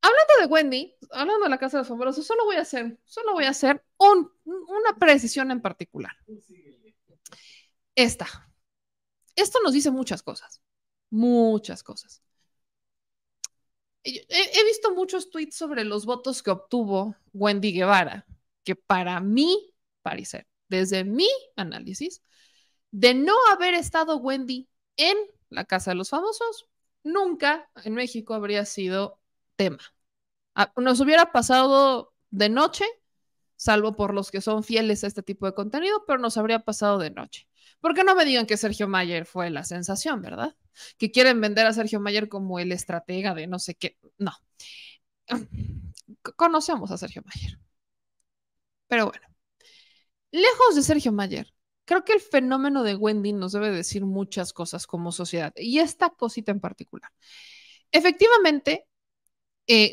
Hablando de Wendy, hablando de la Casa de los Famosos, solo voy a hacer una precisión en particular. Esta. Esto nos dice muchas cosas. Muchas cosas. He visto muchos tweets sobre los votos que obtuvo Wendy Guevara, que para mí parecer, desde mi análisis, de no haber estado Wendy en la Casa de los Famosos, nunca en México habría sido tema. Nos hubiera pasado de noche, salvo por los que son fieles a este tipo de contenido, pero nos habría pasado de noche. Porque no me digan que Sergio Mayer fue la sensación, ¿verdad? Que quieren vender a Sergio Mayer como el estratega de no sé qué. No. Conocemos a Sergio Mayer. Pero bueno, lejos de Sergio Mayer, creo que el fenómeno de Wendy nos debe decir muchas cosas como sociedad. Y esta cosita en particular. Efectivamente,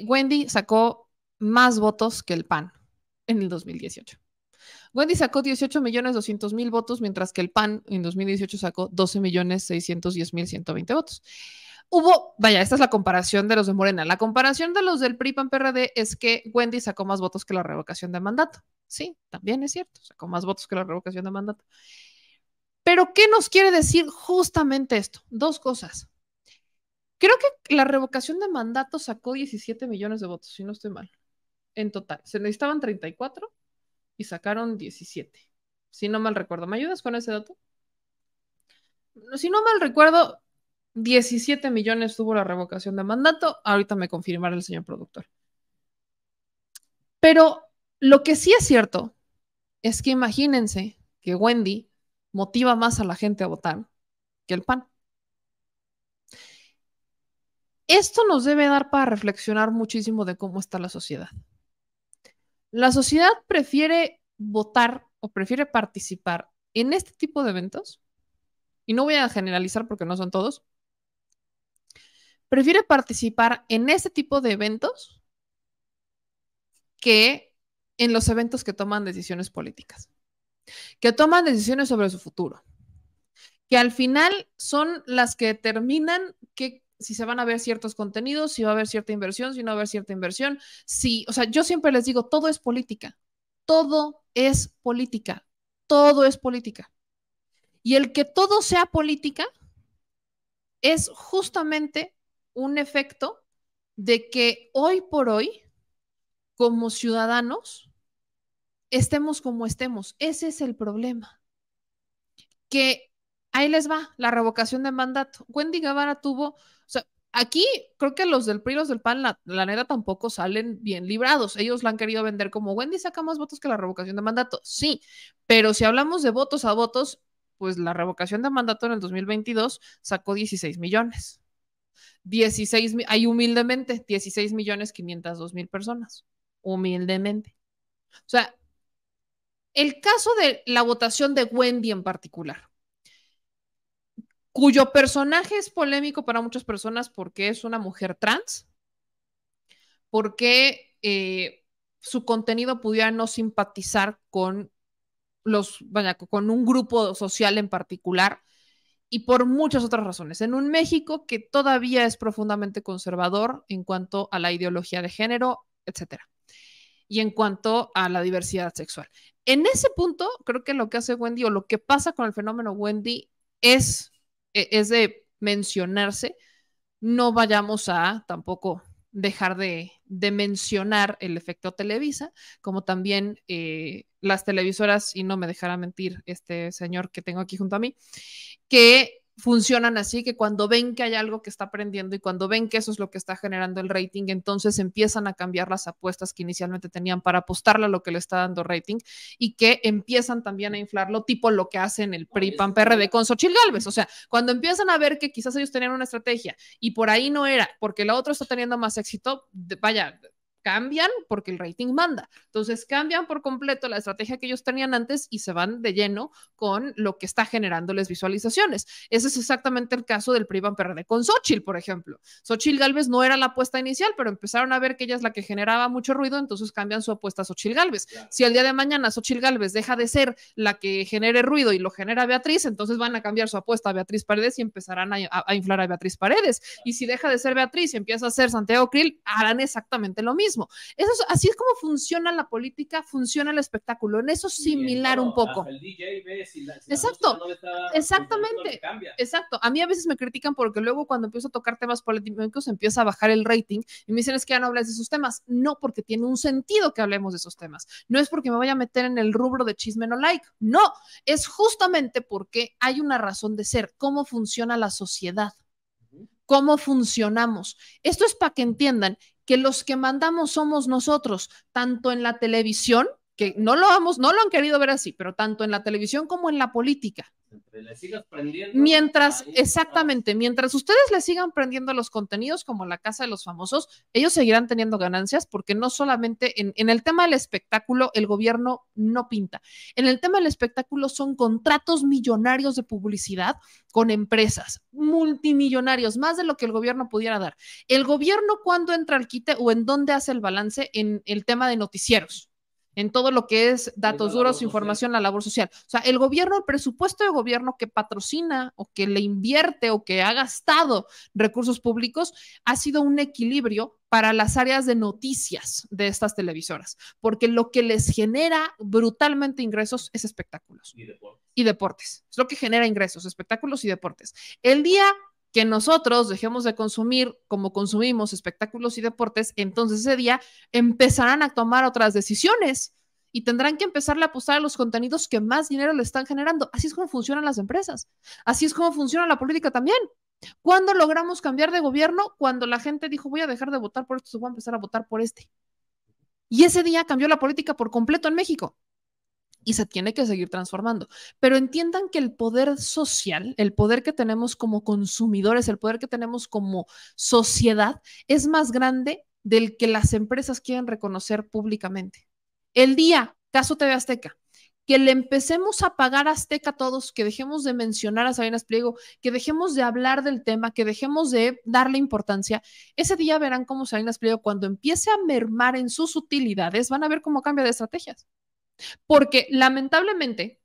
Wendy sacó más votos que el PAN en el 2018. Wendy sacó 18.200.000 votos, mientras que el PAN en 2018 sacó 12.610.120 votos. Vaya, esta es la comparación de los de Morena. La comparación de los del PRI, PAN, PRD es que Wendy sacó más votos que la revocación de mandato. Sí, también es cierto, sacó más votos que la revocación de mandato. Pero, ¿qué nos quiere decir justamente esto? Dos cosas. Creo que la revocación de mandato sacó 17 millones de votos, si no estoy mal, en total. Se necesitaban 34 y sacaron 17. Si no mal recuerdo. ¿Me ayudas con ese dato? Si no mal recuerdo, 17 millones tuvo la revocación de mandato. Ahorita me confirmará el señor productor. Pero lo que sí es cierto es que imagínense que Wendy motiva más a la gente a votar que el PAN. Esto nos debe dar para reflexionar muchísimo de cómo está la sociedad. La sociedad prefiere votar o prefiere participar en este tipo de eventos, y no voy a generalizar porque no son todos, prefiere participar en este tipo de eventos que en los eventos que toman decisiones políticas, que toman decisiones sobre su futuro, que al final son las que determinan que si se van a ver ciertos contenidos, si va a haber cierta inversión, si no va a haber cierta inversión, si, o sea, yo siempre les digo, todo es política, todo es política, todo es política. Y el que todo sea política es justamente un efecto de que hoy por hoy, como ciudadanos, estemos como estemos. Ese es el problema. Que ahí les va la revocación de mandato. Wendy Guevara tuvo, o sea, aquí creo que los del PRI y los del PAN, la neta tampoco salen bien librados. Ellos la han querido vender como Wendy saca más votos que la revocación de mandato. Sí, pero si hablamos de votos a votos, pues la revocación de mandato en el 2022 sacó 16 millones. 16, ahí humildemente, 16.502.000 personas. Humildemente. O sea, el caso de la votación de Wendy en particular, cuyo personaje es polémico para muchas personas porque es una mujer trans, porque su contenido pudiera no simpatizar con con un grupo social en particular y por muchas otras razones. En un México que todavía es profundamente conservador en cuanto a la ideología de género, etcétera, y en cuanto a la diversidad sexual. En ese punto, creo que lo que hace Wendy o lo que pasa con el fenómeno Wendy es de mencionarse. No vayamos a tampoco dejar de mencionar el efecto Televisa, como también las televisoras, y no me dejará mentir este señor que tengo aquí junto a mí, que funcionan así, que cuando ven que hay algo que está prendiendo y cuando ven que eso es lo que está generando el rating, entonces empiezan a cambiar las apuestas que inicialmente tenían para apostarle a lo que le está dando rating y que empiezan también a inflarlo, tipo lo que hacen el PRI, PAN, PRD con Xochitl Gálvez. O sea, cuando empiezan a ver que quizás ellos tenían una estrategia y por ahí no era, porque la otra está teniendo más éxito, vaya, cambian porque el rating manda. Entonces cambian por completo la estrategia que ellos tenían antes y se van de lleno con lo que está generándoles visualizaciones. Ese es exactamente el caso del PRI-PAN-PRD con Xóchitl, por ejemplo. Xóchitl Gálvez no era la apuesta inicial, pero empezaron a ver que ella es la que generaba mucho ruido, entonces cambian su apuesta a Xóchitl Gálvez. Claro. Si el día de mañana Xóchitl Gálvez deja de ser la que genere ruido y lo genera Beatriz, entonces van a cambiar su apuesta a Beatriz Paredes y empezarán a inflar a Beatriz Paredes. Y si deja de ser Beatriz y empieza a ser Santiago Krill, harán exactamente lo mismo. Así es como funciona la política, funciona el espectáculo. En eso similar un poco. El DJ ve si exacto, no exactamente. Exacto. A mí a veces me critican porque luego cuando empiezo a tocar temas políticos empieza a bajar el rating y me dicen es que ya no hablas de esos temas. No, porque tiene un sentido que hablemos de esos temas. No es porque me vaya a meter en el rubro de chisme no like. No, es justamente porque hay una razón de ser. ¿Cómo funciona la sociedad? ¿Cómo funcionamos? Esto es para que entiendan que los que mandamos somos nosotros, tanto en la televisión, que no lo han querido ver así, pero tanto en la televisión como en la política. Le sigas prendiendo. Exactamente, mientras ustedes le sigan prendiendo los contenidos como La Casa de los Famosos, ellos seguirán teniendo ganancias porque no solamente en el tema del espectáculo el gobierno no pinta. En el tema del espectáculo son contratos millonarios de publicidad con empresas multimillonarios, más de lo que el gobierno pudiera dar. El gobierno, ¿cuándo entra al quite o en dónde hace el balance? En el tema de noticieros, en todo lo que es datos duros, información, la labor social. O sea, el gobierno, el presupuesto de gobierno que patrocina o que le invierte o que ha gastado recursos públicos ha sido un equilibrio para las áreas de noticias de estas televisoras, porque lo que les genera brutalmente ingresos es espectáculos y deportes. Es lo que genera ingresos, espectáculos y deportes. El día que nosotros dejemos de consumir como consumimos espectáculos y deportes, entonces ese día empezarán a tomar otras decisiones y tendrán que empezarle a apostar a los contenidos que más dinero le están generando. Así es como funcionan las empresas. Así es como funciona la política también. ¿Cuándo logramos cambiar de gobierno? Cuando la gente dijo, voy a dejar de votar por esto, voy a empezar a votar por este. Y ese día cambió la política por completo en México. Y se tiene que seguir transformando. Pero entiendan que el poder social, el poder que tenemos como consumidores, el poder que tenemos como sociedad, es más grande del que las empresas quieren reconocer públicamente. El día, caso TV Azteca, que le empecemos a pagar a Azteca a todos, que dejemos de mencionar a Salinas Pliego, que dejemos de hablar del tema, que dejemos de darle importancia, ese día verán cómo Salinas Pliego, cuando empiece a mermar en sus utilidades, van a ver cómo cambia de estrategias. Porque lamentablemente,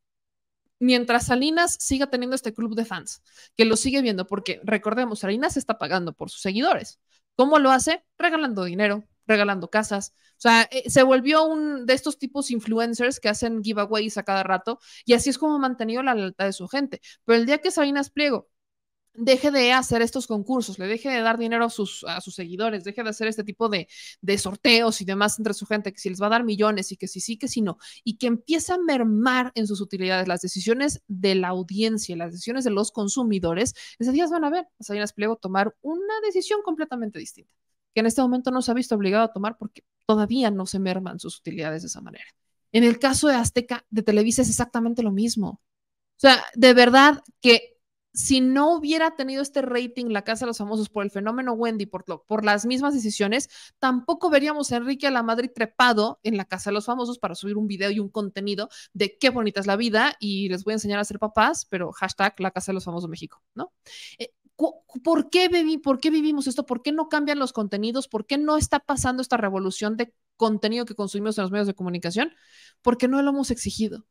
mientras Salinas siga teniendo este club de fans, que lo sigue viendo, porque recordemos, Salinas está pagando por sus seguidores. ¿Cómo lo hace? Regalando dinero, regalando casas. O sea, se volvió un de estos tipos influencers que hacen giveaways a cada rato y así es como ha mantenido la lealtad de su gente. Pero el día que Salinas Pliego deje de hacer estos concursos, le deje de dar dinero a sus seguidores, deje de hacer este tipo de sorteos y demás entre su gente, que si les va a dar millones y que si sí, que si no, y que empieza a mermar en sus utilidades las decisiones de la audiencia, las decisiones de los consumidores, ese día van a ver a Salinas Pliego tomar una decisión completamente distinta, que en este momento no se ha visto obligado a tomar porque todavía no se merman sus utilidades de esa manera. En el caso de Azteca, de Televisa, es exactamente lo mismo. O sea, de verdad que si no hubiera tenido este rating La Casa de los Famosos por el fenómeno Wendy, por las mismas decisiones, tampoco veríamos a Enrique Alamadrid trepado en La Casa de los Famosos para subir un video y un contenido de qué bonita es la vida y les voy a enseñar a ser papás, pero hashtag La Casa de los Famosos México, ¿no? ¿Por qué vivimos esto? ¿Por qué no cambian los contenidos? ¿Por qué no está pasando esta revolución de contenido que consumimos en los medios de comunicación? Porque no lo hemos exigido.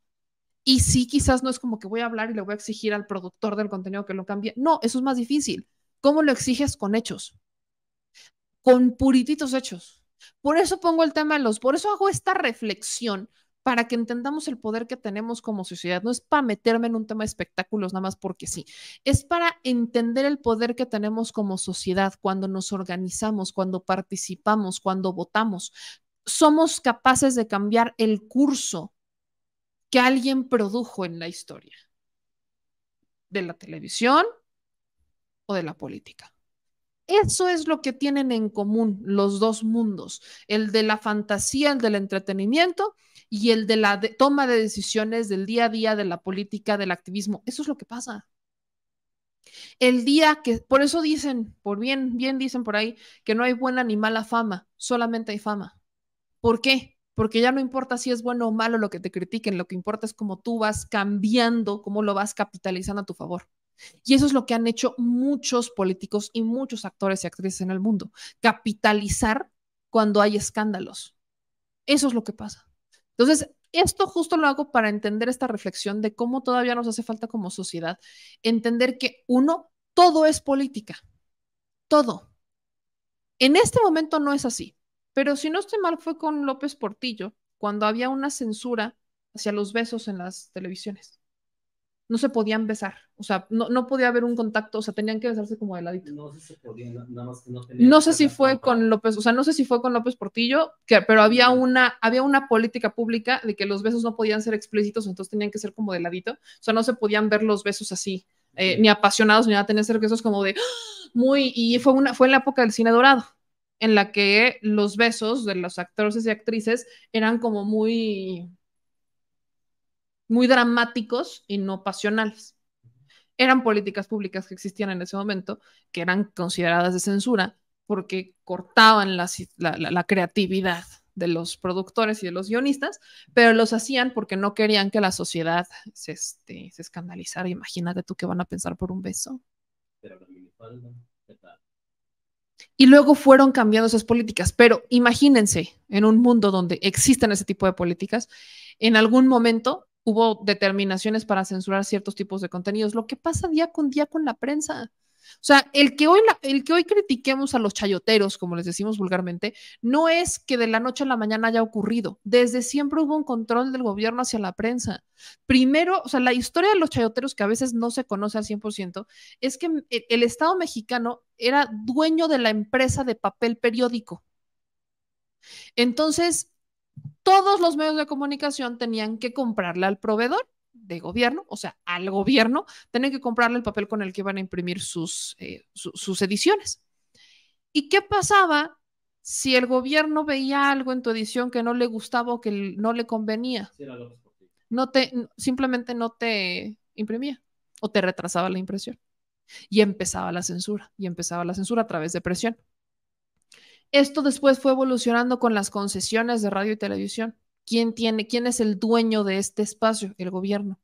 Y sí, quizás no es como que voy a hablar y le voy a exigir al productor del contenido que lo cambie. No, eso es más difícil. ¿Cómo lo exiges? Con hechos, con purititos hechos. Por eso pongo el tema por eso hago esta reflexión para que entendamos el poder que tenemos como sociedad. No es para meterme en un tema de espectáculos nada más porque sí. Es para entender el poder que tenemos como sociedad cuando nos organizamos, cuando participamos, cuando votamos. Somos capaces de cambiar el curso que alguien produjo en la historia de la televisión o de la política. Eso es lo que tienen en común los dos mundos, el de la fantasía, el del entretenimiento y el de la toma de decisiones del día a día, de la política, del activismo. Eso es lo que pasa. El día que, por eso dicen, bien dicen por ahí, que no hay buena ni mala fama, solamente hay fama. ¿Por qué? Porque ya no importa si es bueno o malo lo que te critiquen, lo que importa es cómo tú vas cambiando, cómo lo vas capitalizando a tu favor. Y eso es lo que han hecho muchos políticos y muchos actores y actrices en el mundo, capitalizar cuando hay escándalos. Eso es lo que pasa. Entonces, esto justo lo hago para entender esta reflexión de cómo todavía nos hace falta como sociedad entender que uno, todo es política, todo. En este momento no es así, pero si no estoy mal fue con López Portillo, cuando había una censura hacia los besos en las televisiones. No se podían besar, o sea, no podía haber un contacto, o sea, tenían que besarse como de ladito. No sé si se podía, nada más que no tenía No que sé ser si la fue trampa. con López, o sea, no sé si fue con López Portillo, pero había una política pública de que los besos no podían ser explícitos, entonces tenían que ser como de ladito, o sea, no se podían ver los besos así, ni apasionados, ni nada, tenían que ser besos como de muy, y fue en la época del cine dorado, en la que los besos de los actores y actrices eran como muy dramáticos y no pasionales. Eran políticas públicas que existían en ese momento, que eran consideradas de censura, porque cortaban la creatividad de los productores y de los guionistas, pero los hacían porque no querían que la sociedad se escandalizara. Imagínate tú qué van a pensar por un beso. Pero la minifalda, ¿qué tal? Y luego fueron cambiando esas políticas, pero imagínense en un mundo donde existen ese tipo de políticas, en algún momento hubo determinaciones para censurar ciertos tipos de contenidos, lo que pasa día con la prensa. O sea, el que hoy critiquemos a los chayoteros, como les decimos vulgarmente, no es que de la noche a la mañana haya ocurrido. Desde siempre hubo un control del gobierno hacia la prensa. Primero, o sea, la historia de los chayoteros, que a veces no se conoce al 100%, es que el Estado mexicano era dueño de la empresa de papel periódico. Entonces, todos los medios de comunicación tenían que comprarle al proveedor de gobierno, o sea, al gobierno, tenían que comprarle el papel con el que iban a imprimir sus ediciones. ¿Y qué pasaba si el gobierno veía algo en tu edición que no le gustaba o que no le convenía? Sí, era López Portillo. Simplemente no te imprimía o te retrasaba la impresión. Y empezaba la censura a través de presión. Esto después fue evolucionando con las concesiones de radio y televisión. ¿Quién es el dueño de este espacio? El gobierno.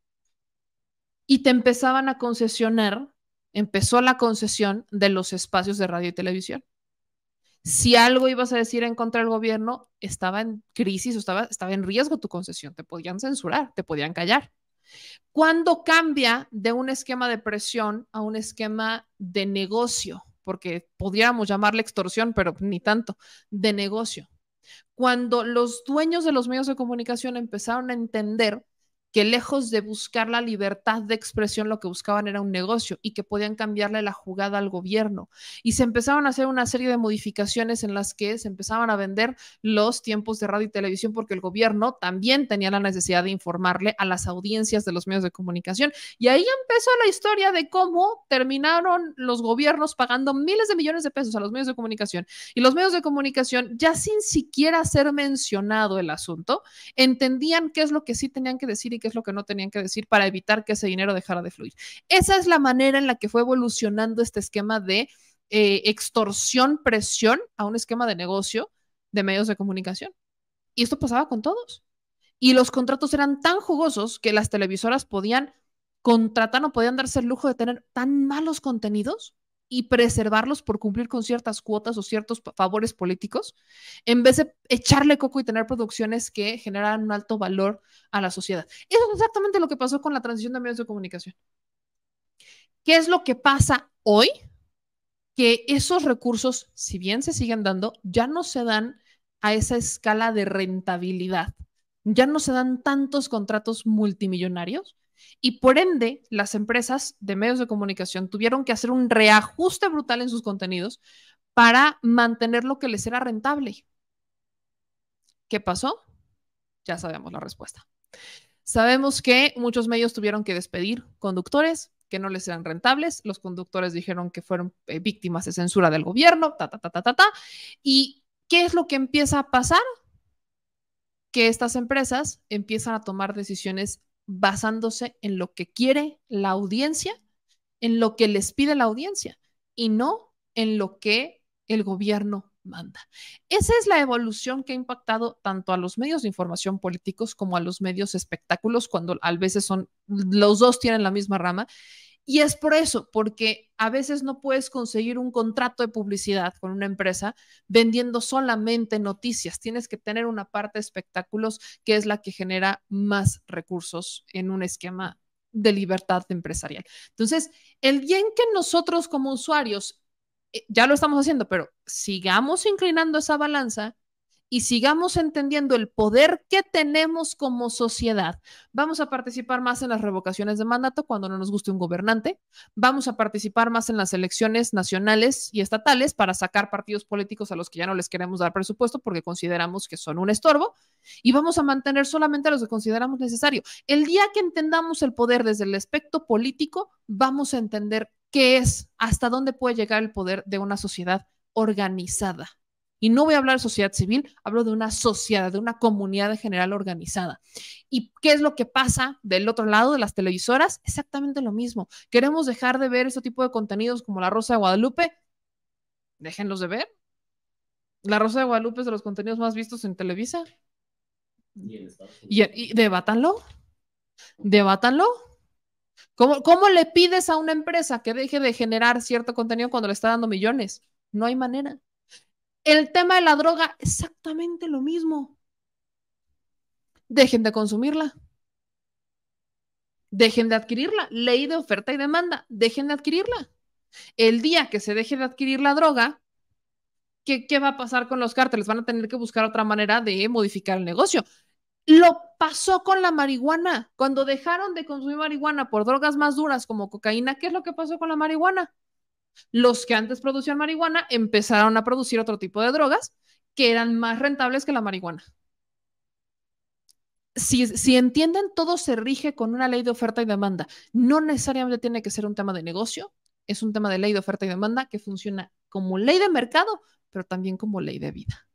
Y te empezaban a concesionar, empezó la concesión de los espacios de radio y televisión. Si algo ibas a decir en contra del gobierno, estaba en crisis o estaba en riesgo tu concesión, te podían censurar, te podían callar. ¿Cuándo cambia de un esquema de presión a un esquema de negocio? Porque podríamos llamarle extorsión, pero ni tanto, de negocio. Cuando los dueños de los medios de comunicación empezaron a entender que lejos de buscar la libertad de expresión, lo que buscaban era un negocio y que podían cambiarle la jugada al gobierno. Y se empezaron a hacer una serie de modificaciones en las que se empezaban a vender los tiempos de radio y televisión porque el gobierno también tenía la necesidad de informarle a las audiencias de los medios de comunicación. Y ahí empezó la historia de cómo terminaron los gobiernos pagando miles de millones de pesos a los medios de comunicación. Y los medios de comunicación, ya sin siquiera ser mencionado el asunto, entendían qué es lo que sí tenían que decir y qué es lo que no tenían que decir para evitar que ese dinero dejara de fluir. Esa es la manera en la que fue evolucionando este esquema de extorsión, presión a un esquema de negocio de medios de comunicación. Y esto pasaba con todos. Y los contratos eran tan jugosos que las televisoras podían contratar, no podían darse el lujo de tener tan malos contenidos y preservarlos por cumplir con ciertas cuotas o ciertos favores políticos, en vez de echarle coco y tener producciones que generaran un alto valor a la sociedad. Eso es exactamente lo que pasó con la transición de medios de comunicación. ¿Qué es lo que pasa hoy? Que esos recursos, si bien se siguen dando, ya no se dan a esa escala de rentabilidad. Ya no se dan tantos contratos multimillonarios y por ende las empresas de medios de comunicación tuvieron que hacer un reajuste brutal en sus contenidos para mantener lo que les era rentable. ¿Qué pasó? Ya sabemos la respuesta. Sabemos que muchos medios tuvieron que despedir conductores que no les eran rentables. Los conductores dijeron que fueron víctimas de censura del gobierno, ¿Y qué es lo que empieza a pasar? Que estas empresas empiezan a tomar decisiones basándose en lo que quiere la audiencia, en lo que les pide la audiencia y no en lo que el gobierno manda. Esa es la evolución que ha impactado tanto a los medios de información políticos como a los medios espectáculos, cuando a veces son, los dos tienen la misma rama. Y es por eso, porque a veces no puedes conseguir un contrato de publicidad con una empresa vendiendo solamente noticias. Tienes que tener una parte de espectáculos que es la que genera más recursos en un esquema de libertad empresarial. Entonces, el bien que nosotros como usuarios ya lo estamos haciendo, pero sigamos inclinando esa balanza y sigamos entendiendo el poder que tenemos como sociedad. Vamos a participar más en las revocaciones de mandato cuando no nos guste un gobernante. Vamos a participar más en las elecciones nacionales y estatales para sacar partidos políticos a los que ya no les queremos dar presupuesto porque consideramos que son un estorbo. Y vamos a mantener solamente a los que consideramos necesario. El día que entendamos el poder desde el aspecto político, vamos a entender qué es, hasta dónde puede llegar el poder de una sociedad organizada. Y no voy a hablar de sociedad civil, hablo de una sociedad, de una comunidad en general organizada. ¿Y qué es lo que pasa del otro lado de las televisoras? Exactamente lo mismo. ¿Queremos dejar de ver ese tipo de contenidos como La Rosa de Guadalupe? Déjenlos de ver. La Rosa de Guadalupe es de los contenidos más vistos en Televisa. Y debátanlo. Debátanlo. ¿Cómo le pides a una empresa que deje de generar cierto contenido cuando le está dando millones? No hay manera. El tema de la droga, exactamente lo mismo. Dejen de consumirla. Dejen de adquirirla. Ley de oferta y demanda. Dejen de adquirirla. El día que se deje de adquirir la droga, ¿qué va a pasar con los cárteles? Van a tener que buscar otra manera de modificar el negocio. Lo pasó con la marihuana. Cuando dejaron de consumir marihuana por drogas más duras como cocaína, ¿qué es lo que pasó con la marihuana? Los que antes producían marihuana empezaron a producir otro tipo de drogas que eran más rentables que la marihuana. Si entienden, todo se rige con una ley de oferta y demanda. No necesariamente tiene que ser un tema de negocio, es un tema de ley de oferta y demanda que funciona como ley de mercado, pero también como ley de vida.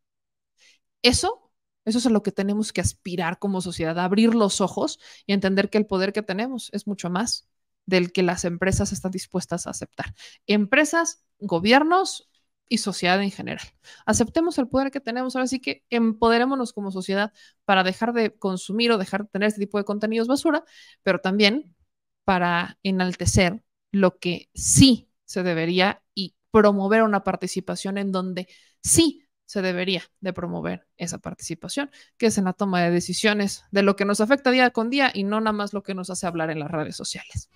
Eso es a lo que tenemos que aspirar como sociedad, abrir los ojos y entender que el poder que tenemos es mucho más del que las empresas están dispuestas a aceptar. Empresas, gobiernos y sociedad en general. Aceptemos el poder que tenemos, ahora sí que empoderémonos como sociedad para dejar de consumir o dejar de tener este tipo de contenidos basura, pero también para enaltecer lo que sí se debería y promover una participación en donde sí se debería de promover esa participación, que es en la toma de decisiones de lo que nos afecta día con día y no nada más lo que nos hace hablar en las redes sociales.